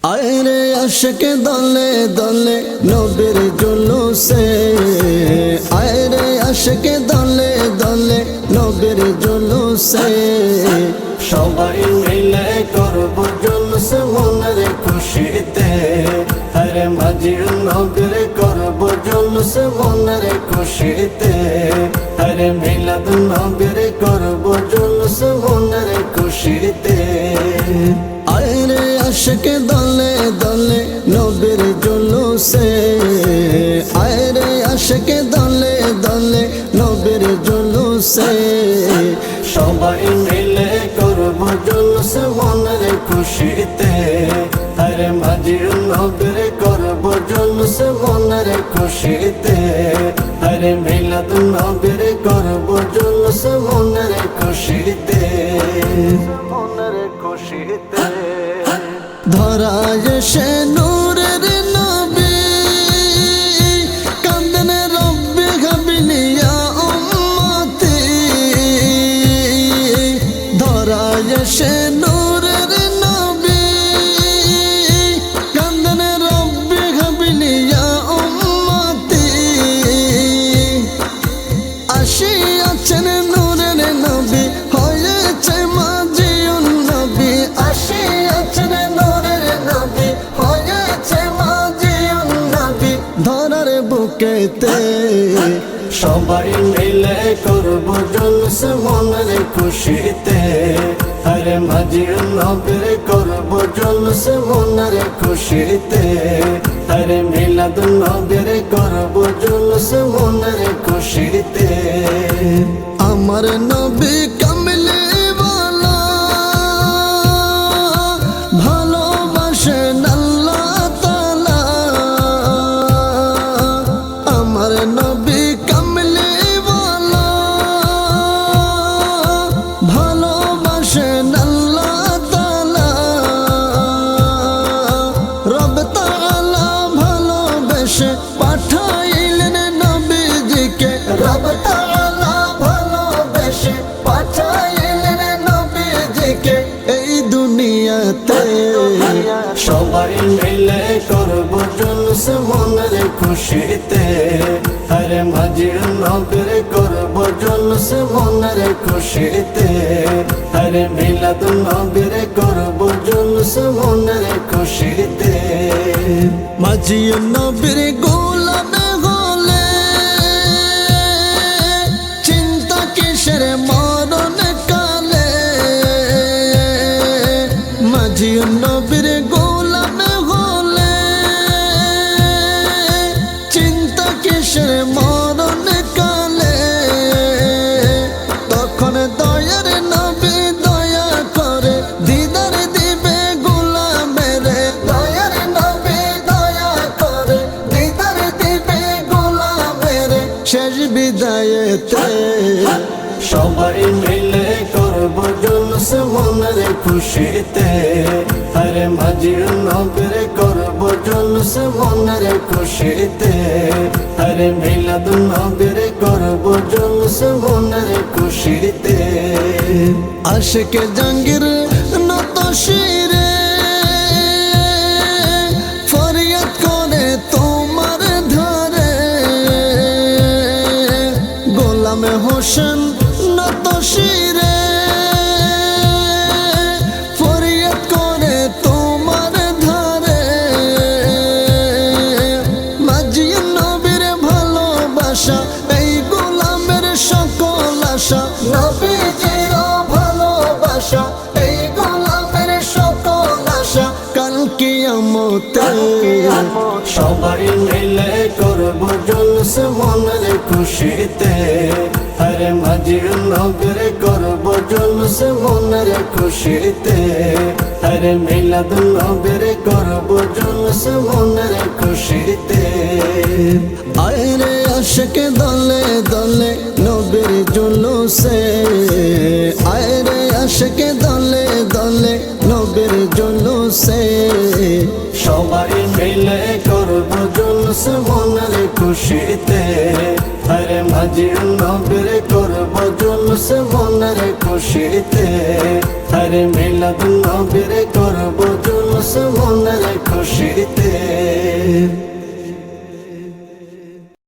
আয়রে আশিক দলে দলে নবীর জুলুসে, আয়রে আশিক দলে দলে নবীর জুলুসে। সবাই মিলে করব জুলুস মনের খুশিতে, আরে মাঝির নবীর করব জুলুস মনের খুশিতে, আরে মিলাদ নবীর করব জুলুস মনের খুশিতে। আয়রে আশিক দলে দলে নবীর জুলুসে, আয়রে আশিক দলে দলে নবীর জুলুসে। সবাই মিলে করব জুলুস মনের খুশিতে, আরে মাঝির নবীর করব জুলুস মনের খুশিতে, আরে মিলাদ নবীর করব জুলুস মনের খুশিতে, মনের খুশিতে। ধরায় সে নূরের নবী, কান্দেন রব্বি হাবিলি ইয়া উম্মতি। ধরায় সে নূরের নবী, কান্দেন রব্বি হাবিলি ইয়া উম্মতি। আসিয়াছেন নূরের নবী, হয়েছে মাঝিউন নবী। আসিয়াছেন নূরের নবী, হয়েছে মাঝিউন নবী। ধরার বুকেতে সবাই মিলে করব জুলুস মনের খুশিতে, আরে মাঝির নবীর করব জুলুস মনের খুশিতে, আরে মিলাদ নবীর করব জুলুস মনের খুশিতে। আমার নবী কামলি ওয়ালা, ভালোবাসেন আল্লাহ তাআলা। আমার নবী কামলি ওয়ালা, ভালোবাসেন আল্লাহ তাআলা। রব তাআলা ভালোবেসে পাঠাইলেন নবীজিকে, রব তাআলা ভালোবেসে পাঠাইলেন নবীজিকে এই দুনিয়াতে। সবাই মিলে করব জুলুস মনের খুশিতে, আরে মাঝির নবীর করব জুলুস মনের খুশিতে, আরে মিলাদ নবীর করব জুলুস মনের খুশিতে। মাঝি নবীর গোলাম হলে চিন্তা কিসের মরণ কালে। মাঝি নবীর গোলাম হলে চিন্তা কিসের মরণ কালে। তখন দয়ার নবী দয়া করে দিদার দিবে গোলামের। দয়ার নবী দয়া করে দিদার দিবে গোলামের শেষ বিদায়েতে। সবাই মিলে করব জুলুস মনের খুশিতে, আরে মাঝির নবীর করব জুলুস মনের খুশিতে, আরে মিলাদ নবীর করব জুলুস মনের খুশিতে। আশিক জাহাঙ্গীর নত শিরে ফরিয়াদ করে তোমার ধারে। গোলাম হোসেন নত শিরে ফরিয়াদ করে তোমার ধারে। মাঝি নবীর ভালোবাসা এই গোলামের সকল আশা। নবীজির ভালোবাসা এই গোলামের সকল আশা। কাল কিয়ামতে সবাই মিলে করব জুলুস মনের খুশিতে, আরে মাঝির নবীর করব জুলুস মনের খুশিতে, আরে মিলাদ নবীর করব জুলুস মনের খুশিতে। আয়রে আশিক দলে দলে নবীর জুলুসে, আয়রে আশিক দলে দলে নবীর জুলুসে। সবাই মিলে করব জুলুস মনের খুশিতে, আরে মাঝির নবীর করব জুলুস মনের খুশিতে, আরে মিলাদ নবীর করব জুলুস মনের খুশিতে।